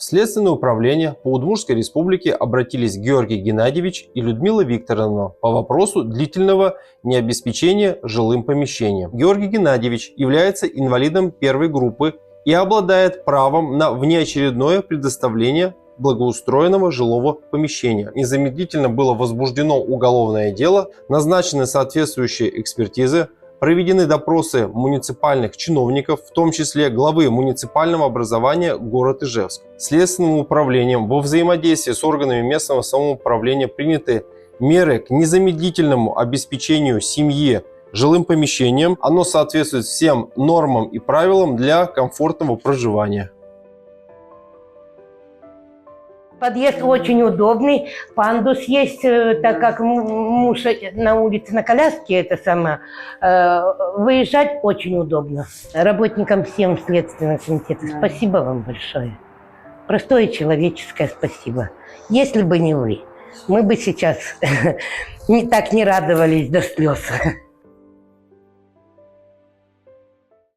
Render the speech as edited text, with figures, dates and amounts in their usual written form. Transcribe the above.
Следственное управление по Удмуртской республике обратились Георгий Геннадьевич и Людмила Викторовна по вопросу длительного необеспечения жилым помещением. Георгий Геннадьевич является инвалидом первой группы и обладает правом на внеочередное предоставление благоустроенного жилого помещения. Незамедлительно было возбуждено уголовное дело, назначены соответствующие экспертизы, проведены допросы муниципальных чиновников, в том числе главы муниципального образования город Ижевск. Следственным управлением во взаимодействии с органами местного самоуправления приняты меры к незамедлительному обеспечению семьи жилым помещением. Оно соответствует всем нормам и правилам для комфортного проживания. Подъезд очень удобный, пандус есть, так как муж на улице на коляске, выезжать очень удобно. Работникам всем Следственного комитета спасибо вам большое. Простое человеческое спасибо. Если бы не вы, мы бы сейчас так не радовались до слез.